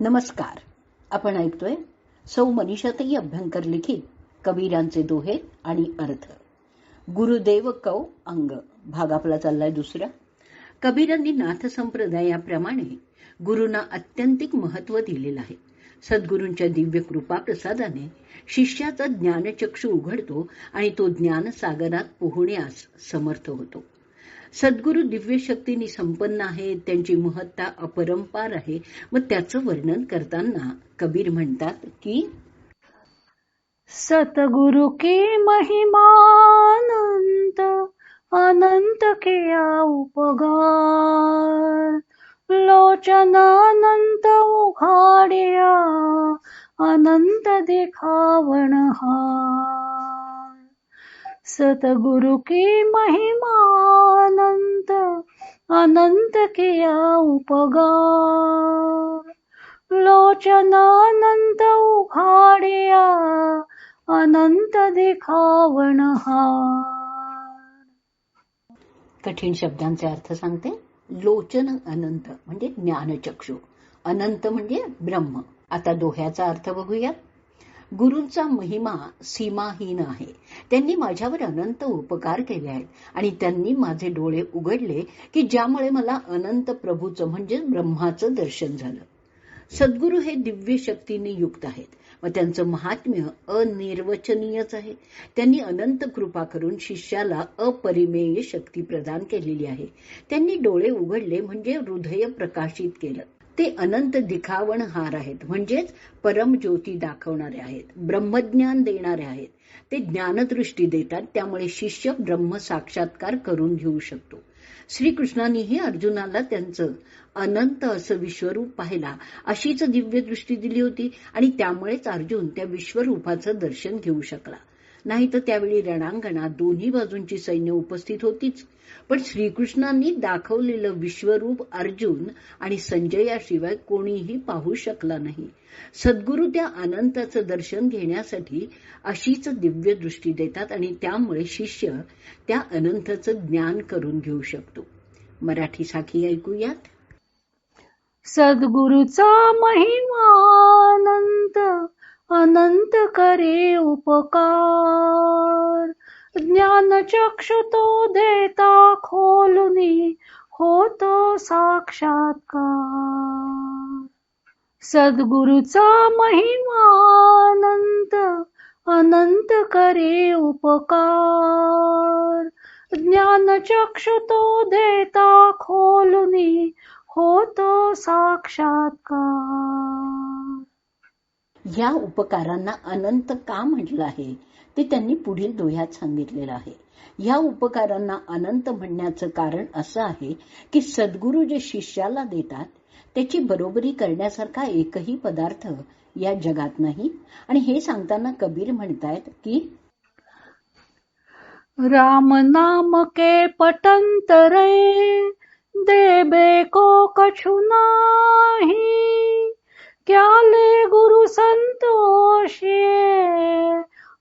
नमस्कार. आपण ऐकतोय सौ मनीषाताई अभ्यंकर लिखित कबीरांचे दोहे आणि अर्थ. गुरुदेव कौ अंग भाग आपला चाललाय दुसरा. कबीरांनी नाथ संप्रदायाप्रमाणे गुरुंना अत्यंतिक महत्व दिलेलं आहे. सद्गुरूंच्या दिव्य कृपा प्रसादाने शिष्याचा ज्ञानचक्षु उघडतो आणि तो ज्ञानसागरात पोहण्यास समर्थ होतो. सद्गुरू दिव्य शक्तीने संपन्न आहेत, त्यांची महत्ता अपरंपार आहे. मग त्याचं वर्णन करताना कबीर म्हणतात की सतगुरु की महिमा अनंत, अनंत किया उपकार, लोचन अनंत उघाडिया, अनंत दिखावण हार. सतगुरु की महिमा अनंत, अनंत किया उपकार, लोचन अनंत उघाडिया, अनंत दिखावण हार. कठीण शब्दांचे अर्थ सांगते. लोचन अनंत म्हणजे ज्ञानचक्षु, अनंत म्हणजे ब्रह्म. आता दोह्याचा अर्थ बघूया. गुरूंचा महिमा सीमाहीन आहे. त्यांनी माझ्यावर अनंत उपकार केले आहेत आणि त्यांनी माझे डोळे उघडले की ज्यामुळे मला अनंत प्रभूचं म्हणजे ब्रह्माचं दर्शन झालं. सद्गुरू हे दिव्य शक्तीने युक्त आहेत व त्यांचं महात्म्य अनिर्वचनीयच आहे. त्यांनी अनंत कृपा करून शिष्याला अपरिमेय शक्ती प्रदान केलेली आहे. त्यांनी डोळे उघडले म्हणजे हृदय प्रकाशित केलं. ते अनंत दिखावण हार आहेत, म्हणजेच परमज्योती दाखवणारे आहेत, ब्रह्मज्ञान देणारे आहेत. ते ज्ञानदृष्टी देतात, त्यामुळे शिष्य ब्रह्म साक्षात्कार करून घेऊ शकतो. श्रीकृष्णांनीही अर्जुनाला त्यांचं अनंत असं विश्वरूप पाहिला, अशीच दिव्य दृष्टी दिली होती आणि त्यामुळेच अर्जुन त्या विश्वरूपाचं दर्शन घेऊ शकला. नाही तर त्यावेळी रणांगणात दोन्ही बाजूंची सैन्य उपस्थित होतीच. पण श्रीकृष्णांनी दाखवलेलं विश्वरूप अर्जुन आणि संजयाशिवाय कोणीही पाहू शकला नाही. सद्गुरू त्या अनंताचं दर्शन घेण्यासाठी अशीच दिव्य दृष्टी देतात आणि त्यामुळे शिष्य त्या अनंताचं ज्ञान करून घेऊ शकतो. मराठी साखी ऐकूयात. सद्गुरूचा महिमा अनंत, अनंत करे उपकार, ज्ञानचक्षु तो देता खोलुनी, होतो साक्षात्कार. सद्गुरूचा महिमा अनंत, अनंत करे उपकार, ज्ञानचक्षु तो देता खोलुनी, होतो साक्षात्कार. या उपकारांना अनंत का म्हटलं आहे ते त्यांनी पुढील दोह्यात सांगितलेलं आहे. या उपकारांना अनंत म्हणण्याचं कारण असं आहे की सद्गुरू जे शिष्याला देतात त्याची बरोबरी करण्यासारखा एकही पदार्थ या जगात नाही. आणि हे सांगताना कबीर म्हणतायत की राम नाम के पटंतरे, देबे को कछु नाही, क्या ले गुरु संतोषिए,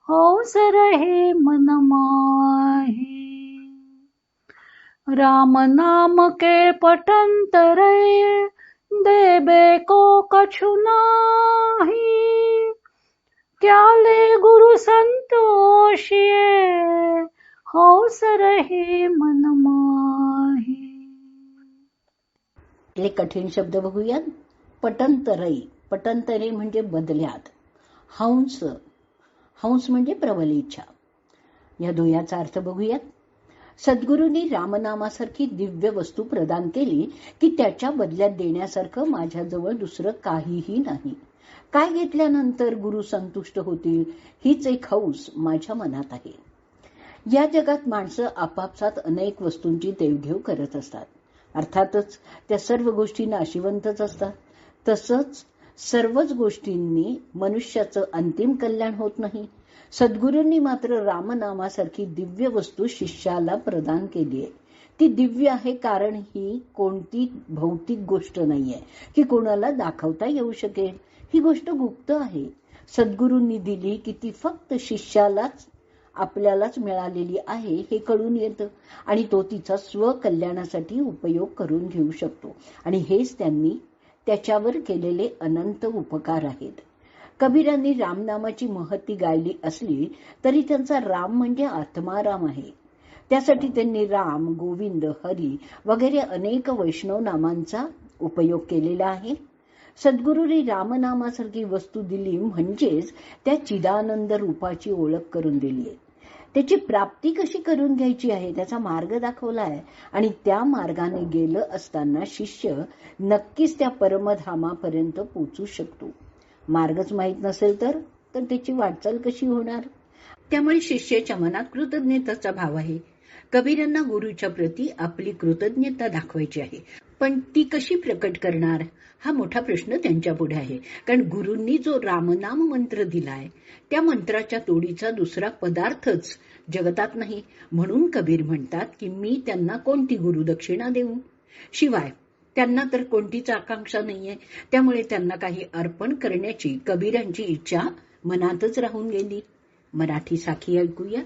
हौस रहे मन माही. राम नाम के पटंतरे, देबे को कछु नाही, क्या ले गुरु संतोषिए, हौस रहे मन माही. कठीण शब्द बघूयात. पटंतरई, पटंतरे म्हणजे बदल्यात. हंस, हंस म्हणजे प्रबल इच्छा. या दोह्याचा अर्थ बघूयात. सद्गुरूंनी रामनामासारखी दिव्य वस्तू प्रदान केली की त्याच्या बदल्यात देण्यासारखं माझ्याजवळ दुसरं काहीही नाही. काय घेतल्यानंतर गुरु संतुष्ट होतील हीच एक हौस माझ्या मनात आहे. या जगात माणसं आपापसात अनेक वस्तूंची देवघेव करत असतात. अर्थातच त्या सर्व गोष्टी नाशिवंतच असतात. तसंच सर्वच गोष्टींनी मनुष्याचं अंतिम कल्याण होत नाही. सद्गुरूंनी मात्र रामनामासारखी दिव्य वस्तू शिष्याला प्रदान केली आहे. ती दिव्य आहे कारण ही कोणती भौतिक गोष्ट नाहीये की कोणाला दाखवता येऊ शकेल. ही गोष्ट गुप्त आहे. सद्गुरूंनी दिली की ती फक्त शिष्यालाच आपल्यालाच मिळालेली आहे हे कळून येतं आणि तो तिचा स्वकल्याणासाठी उपयोग करून घेऊ शकतो. आणि हेच त्यांनी त्याच्यावर केलेले अनंत उपकार आहेत. कबीरांनी रामनामाची महती गायली असली तरी त्यांचा राम म्हणजे आत्माराम आहे. त्यासाठी त्यांनी राम, गोविंद, हरी वगैरे अनेक वैष्णव नामांचा उपयोग केलेला आहे. सद्गुरूंनी रामनामासारखी वस्तू दिली म्हणजेच त्या चिदानंद रूपाची ओळख करून दिली आहे. त्याची प्राप्ती कशी करून घ्यायची आहे त्याचा मार्ग दाखवला आहे आणि त्या मार्गाने गेलं असताना शिष्य नक्कीच त्या परमधामापर्यंत पोचू शकतो. मार्गच माहीत नसेल तर त्याची वाटचाल कशी होणार? त्यामुळे शिष्याच्या मनात कृतज्ञतेचा भाव आहे. कबीरांना गुरुच्या प्रती आपली कृतज्ञता दाखवायची आहे, पण ती कशी प्रकट करणार हा मोठा प्रश्न त्यांच्या पुढे आहे. कारण गुरूंनी जो रामनाम मंत्र दिलाय त्या मंत्राच्या तोडीचा दुसरा पदार्थच जगतात नाही. म्हणून कबीर म्हणतात की मी त्यांना कोणती गुरुदक्षिणा देऊ? शिवाय त्यांना तर कोणतीच आकांक्षा नाहीये, त्यामुळे त्यांना काही अर्पण करण्याची कबीरांची इच्छा मनातच राहून गेली. मराठी साखी ऐकूया.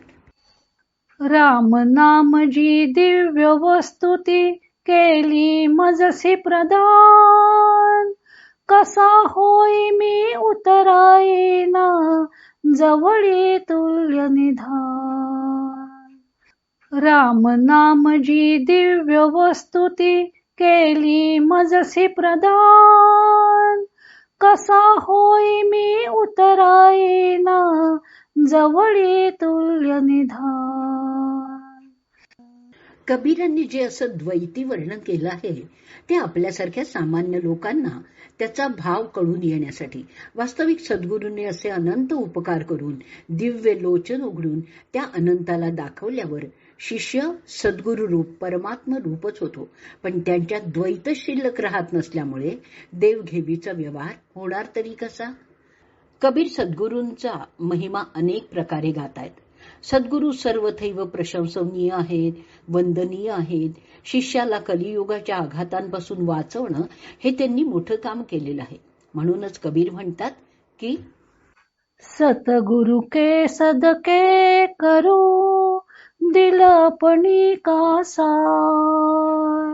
राम नाम जी दिव्य वस्तू ती केली मजसी प्रदान, कसा होई मी उतराईना जवळी तुल्य निधान. राम नाम जी दिव्य वस्तू ती केली मजसी प्रदान, कसा होई मी उतराईना जवळी तुल्य निधान. कबीरांनी जे असं द्वैती वर्णन केलं आहे ते आपल्यासारख्या सामान्य लोकांना त्याचा भाव कळून येण्यासाठी. वास्तविक सद्गुरूंनी असे अनंत उपकार करून दिव्य लोचन उघडून त्या अनंताला दाखवल्यावर शिष्य सद्गुरू रूप परमात्म रूपच होतो. पण त्यांच्या द्वैत शिल्लक राहत नसल्यामुळे देवघेवीचा व्यवहार होणार तरी कसा? कबीर सद्गुरूंचा महिमा अनेक प्रकारे गातायत. सद्गुरू सर्वथैव प्रशंसनीय आहेत, वंदनीय आहेत. शिष्याला कलियुगाच्या आघातांपासून वाचवणं हे त्यांनी मोठं काम केलेलं आहे. म्हणूनच कबीर म्हणतात की सतगुरु के सदके करू दिलपणी का सार,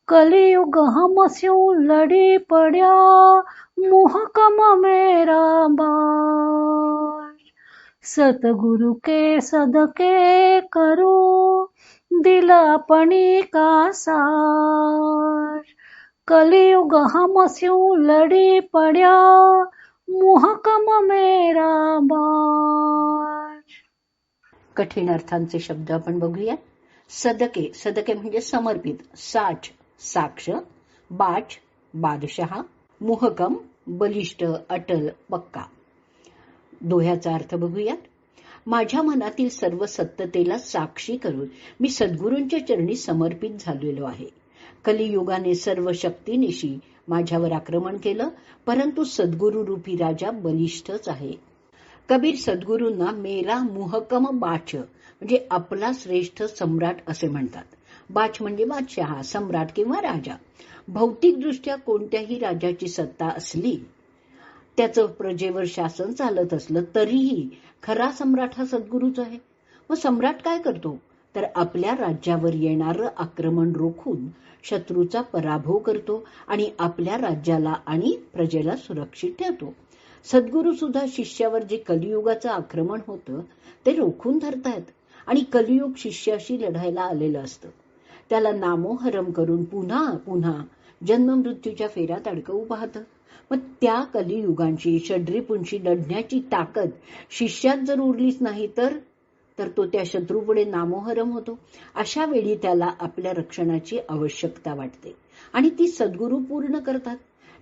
कलियुग हमस्यू लड़ी पड्या मुहकम मेरा बार. सतगुरु के सदके करू दिलपणी का सार, कलियुग हमस्यू लड़ी पड्या मुहकम मेरा बार. कठीण अर्थांचे शब्द आपण बघूया. सदके, सदके म्हणजे समर्पित, साच साक्ष, बाच बादशहा, मुहकम बलिष्ठ, अटल, पक्का. दोह्याचा अर्थ बघूयात. माझ्या मनातील सर्व सत्यतेला साक्षी करून मी सद्गुरूंच्या चरणी समर्पित झालेलो आहे. कलियुगाने सर्व शक्तीनिशी माझ्यावर आक्रमण केलं, परंतु सद्गुरू रूपी राजा बलिष्ठच आहे. कबीर सद्गुरूंना मेरा मुहकम बाच म्हणजे आपला श्रेष्ठ सम्राट असे म्हणतात. बाच म्हणजे बादशहा, सम्राट किंवा राजा. भौतिकदृष्ट्या कोणत्याही राजाची सत्ता असली, त्याचं प्रजेवर शासन चालत असलं तरीही खरा सम्राट हा सद्गुरूच आहे. मग सम्राट काय करतो तर आपल्या राज्यावर येणारं आक्रमण रोखून शत्रूचा पराभव करतो आणि आपल्या राज्याला आणि प्रजेला सुरक्षित ठेवतो. सद्गुरू सुद्धा शिष्यावर जे कलियुगाचं आक्रमण होतं ते रोखून धरतायत आणि कलियुग शिष्याशी लढायला आलेलं असतं. त्याला नामोहरम करून पुन्हा पुन्हा जन्ममृत्यूच्या फेऱ्यात अडकवू पाहतं. मग त्या कलियुगांची षड्रिपूंशी लढण्याची ताकद शिष्यात जर उरलीच नाही तर तो त्या शत्रूपुढे नामोहरम होतो. अशा वेळी त्याला आपल्या रक्षणाची आवश्यकता वाटते आणि ती सद्गुरू पूर्ण करतात.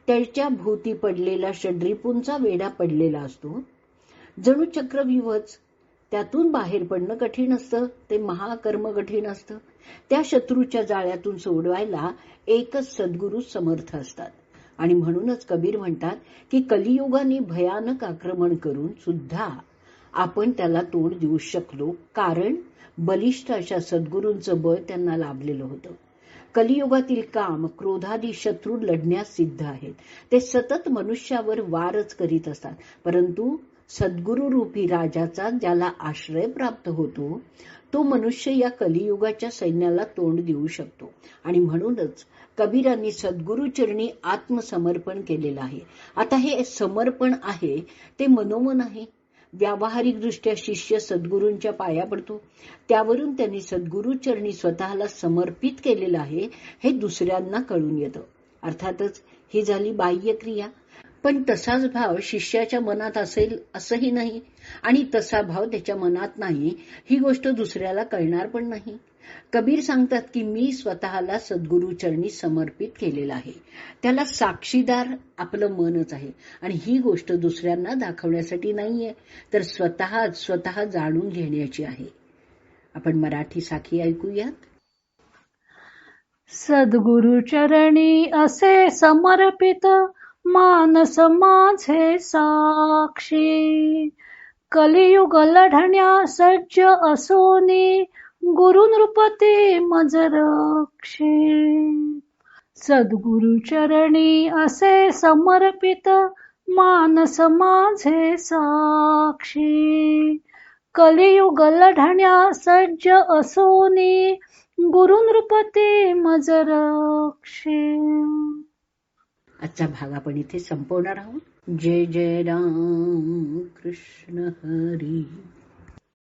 त्याच्या भोवती पडलेला षड्रिपूंचा वेढा पडलेला असतो, जणू चक्रव्यूहच. त्यातून बाहेर पडणं कठीण असतं, ते महाकर्म कठीण असतं. त्या शत्रूच्या जाळ्यातून सोडवायला एकच सद्गुरू समर्थ असतात. आणि म्हणूनच कबीर म्हणतात की कलियुगाने भयानक आक्रमण करून सुद्धा आपण त्याला तोड देऊ शकलो, कारण बलिष्ठ अशा सद्गुरूंचं बळ त्यांना लाभलेलं होतं. कलियुगातील काम, क्रोधादी शत्रू लढण्यास सिद्ध आहेत. ते सतत मनुष्यावर वारच करीत असतात, परंतु सद्गुरू रूपी राजाचा ज्याला आश्रय प्राप्त होतो तो मनुष्य या कलियुगाच्या सैन्याला तोंड देऊ शकतो. आणि म्हणूनच कबीरांनी सद्गुरुचरणी आत्मसमर्पण केलेलं आहे. आता हे समर्पण आहे ते मनोमन आहे. व्यावहारिकदृष्ट्या शिष्य सद्गुरूंच्या पाया पडतो. त्यावरून त्यांनी सद्गुरुचरणी स्वतःला समर्पित केलेलं आहे हे दुसऱ्यांना कळून येतं. अर्थातच ही झाली बाह्य क्रिया. पण तसाच भाव शिष्याच्या मनात असेल असंही नाही, आणि तसा भाव त्याच्या मनात नाही ही गोष्ट दुसऱ्याला कळणार पण नाही. कबीर सांगतात की मी स्वतःला सद्गुरुचरणी समर्पित केलेलं आहे. त्याला साक्षीदार आपलं मनच आहे. आणि ही गोष्ट दुसऱ्यांना दाखवण्यासाठी नाहीये, तर स्वतः जाणून घेण्याची आहे. आपण मराठी साखी ऐकूयात. सद्गुरुचरणी असे समर्पित मानस माझे साक्षी, कलियुग लढण्या सज्ज असोनी गुरुनृपती मज रक्षी. सद्गुरुचरणी असे समर्पित मानस माझे साक्षी, कलियुग लढण्या सज्ज असोनी गुरुनृपती मज रक्षी. आजचा भाग आपण इथे संपवणार आहोत. जय जय राम कृष्ण हरी.